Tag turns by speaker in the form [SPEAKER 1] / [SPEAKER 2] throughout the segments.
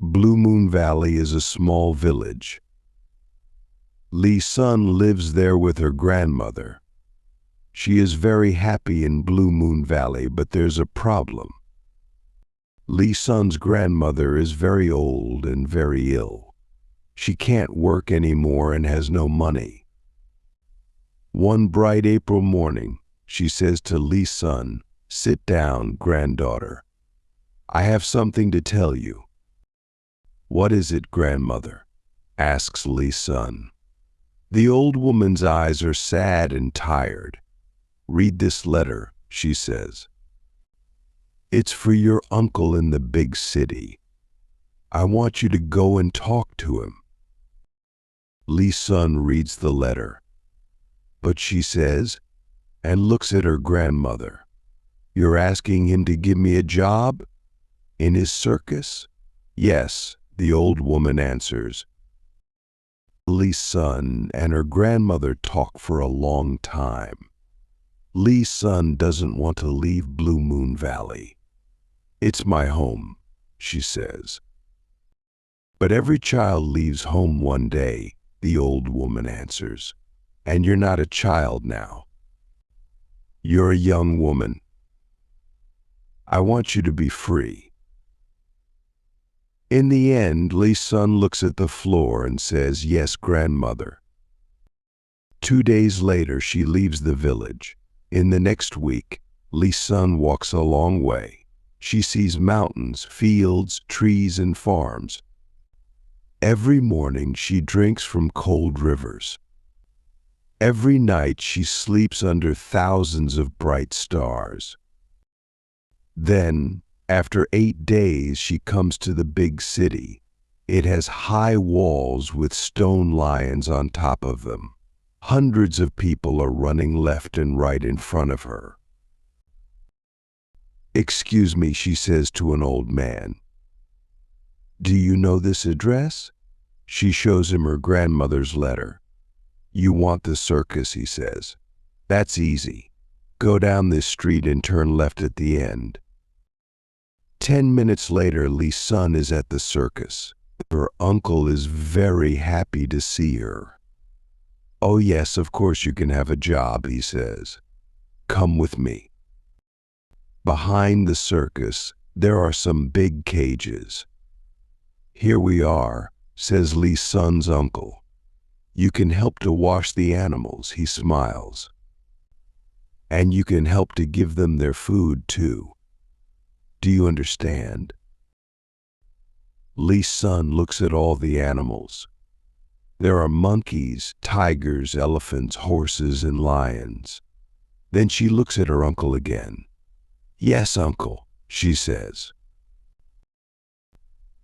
[SPEAKER 1] Blue Moon Valley is a small village. Lee's son lives there with her grandmother. She is very happy in Blue Moon Valley, but there's a problem. Lee's son's grandmother is very old and very ill. She can't work anymore and has no money. One bright April morning, she says to Lee's son, "Sit down, granddaughter. I have something to tell you." "What is it, grandmother?" asks Lee's son. The old woman's eyes are sad and tired. "Read this letter," she says. "It's for your uncle in the big city. I want you to go and talk to him." Lee's son reads the letter. "But," she says, and looks at her grandmother, "you're asking him to give me a job? In his circus?" "Yes," the old woman answers. Lee's son and her grandmother talk for a long time. Lee's son doesn't want to leave Blue Moon Valley. "It's my home," she says. "But every child leaves home one day," the old woman answers. "And you're not a child now. You're a young woman. I want you to be free." In the end, Lee's son looks at the floor and says, "Yes, grandmother." 2 days later, she leaves the village. In the next week, Lee's son walks a long way. She sees mountains, fields, trees, and farms. Every morning, she drinks from cold rivers. Every night, she sleeps under thousands of bright stars. Then, after 8 days, she comes to the big city. It has high walls with stone lions on top of them. Hundreds of people are running left and right in front of her. "Excuse me," she says to an old man. "Do you know this address?" She shows him her grandmother's letter. "You want the circus," he says. "That's easy. Go down this street and turn left at the end." 10 minutes later, Lee's son is at the circus. Her uncle is very happy to see her. "Oh yes, of course you can have a job," he says. "Come with me." Behind the circus, there are some big cages. "Here we are," says Lee's son's uncle. "You can help to wash the animals," he smiles. "And you can help to give them their food too. Do you understand?" Lee's son looks at all the animals. There are monkeys, tigers, elephants, horses, and lions. Then she looks at her uncle again. "Yes, uncle," she says.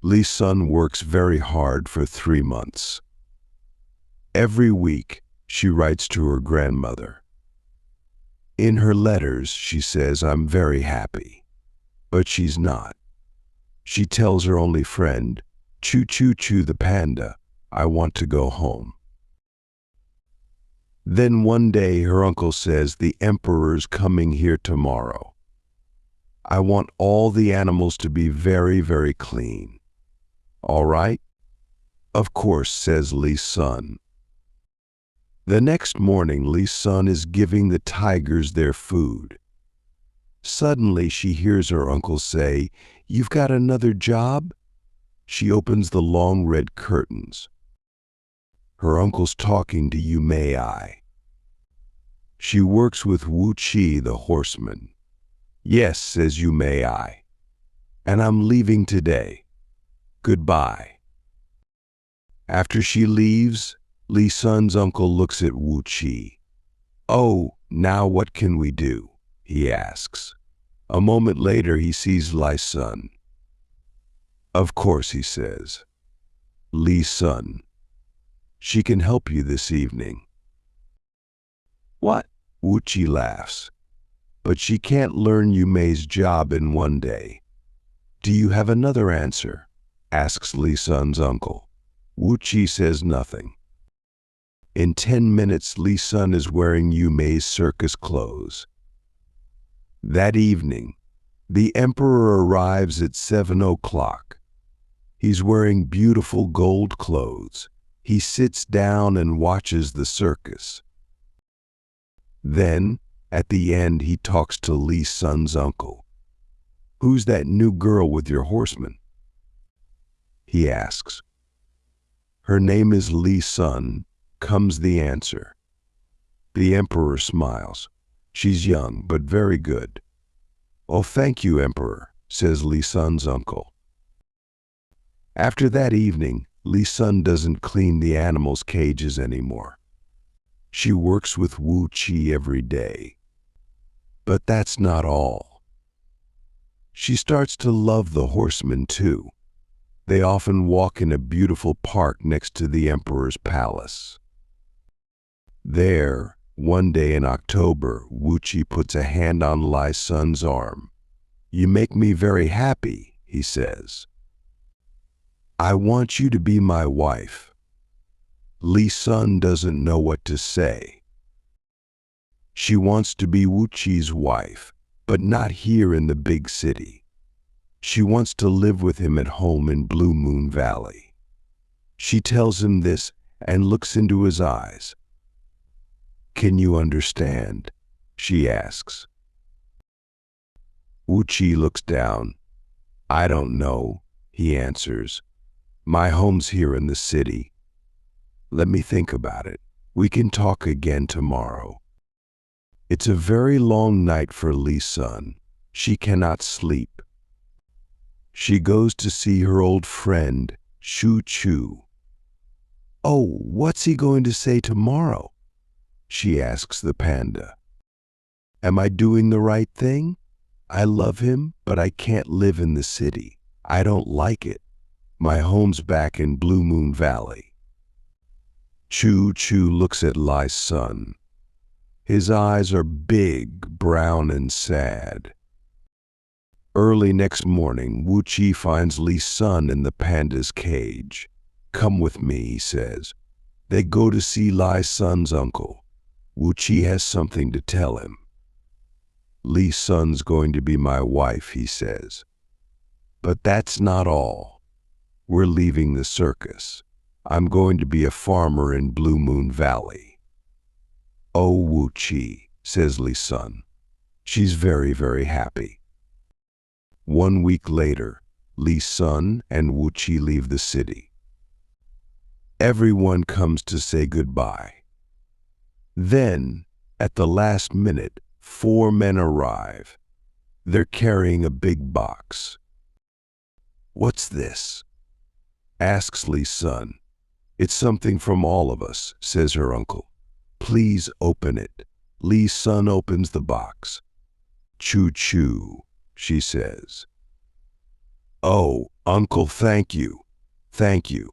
[SPEAKER 1] Lee's son works very hard for 3 months. Every week, she writes to her grandmother. In her letters, she says, "I'm very happy." But she's not. She tells her only friend, "Choo choo choo the panda, I want to go home." Then one day her uncle says, "The emperor's coming here tomorrow. I want all the animals to be very, very clean." "All right?" "Of course," says Lee's son. The next morning, Lee's son is giving the tigers their food. Suddenly, she hears her uncle say, "You've got another job?" She opens the long red curtains. Her uncle's talking to engliah. She works with Wu Chi, the horseman. "Yes," says engliah. "And I'm leaving today. Goodbye." After she leaves, Lee's son's uncle looks at Wu Chi. "Oh, now what can we do?" he asks. A moment later, he sees Lee's son. "Of course," he says. "Lee's son. She can help you this evening." "What?" Wu Chi laughs. "But she can't learn Yume's job in one day." "Do you have another answer?" asks Lee's son's uncle. Wu Chi says nothing. In 10 minutes, Lee's son is wearing Yume's circus clothes. That evening, the emperor arrives at 7 o'clock. He's wearing beautiful gold clothes. He sits down and watches the circus. Then, at the end, he talks to Lee Sun's uncle. "Who's that new girl with your horseman?" he asks. "Her name is Lee Sun," comes the answer. The emperor smiles. "She's young, but very good." "Oh, thank you, Emperor," says Lee Sun's uncle. After that evening, Lee Sun doesn't clean the animals' cages anymore. She works with Wu Qi every day. But that's not all. She starts to love the horsemen too. They often walk in a beautiful park next to the emperor's palace. There, one day in October, Wu Qi puts a hand on Lai Sun's arm. "You make me very happy," he says. "I want you to be my wife." Lee Sun doesn't know what to say. She wants to be Wu Qi's wife, but not here in the big city. She wants to live with him at home in Blue Moon Valley. She tells him this and looks into his eyes. "Can you understand?" she asks. Wu Qi looks down. "I don't know," he answers. "My home's here in the city. Let me think about it. We can talk again tomorrow." It's a very long night for Lee Sun. She cannot sleep. She goes to see her old friend, Shu Chu. "Oh, what's he going to say tomorrow?" she asks the panda. "Am I doing the right thing? I love him, but I can't live in the city. I don't like it. My home's back in Blue Moon Valley." Chu Chu looks at Lai Sun. His eyes are big, brown, and sad. Early next morning, Wu Qi finds Lee Sun in the panda's cage. "Come with me," he says. They go to see Lai Sun's uncle. Wu Qi has something to tell him. "Lee Sun's going to be my wife," he says. "But that's not all. We're leaving the circus. I'm going to be a farmer in Blue Moon Valley." "Oh, Wu Qi," says Lee Sun. She's very, very happy. 1 week later, Lee Sun and Wu Qi leave the city. Everyone comes to say goodbye. Then, at the last minute, 4 men arrive. They're carrying a big box. "What's this?" asks Lee Sun. "It's something from all of us," says her uncle. "Please open it." Lee Sun opens the box. "Choo choo," she says. "Oh, uncle, thank you. Thank you."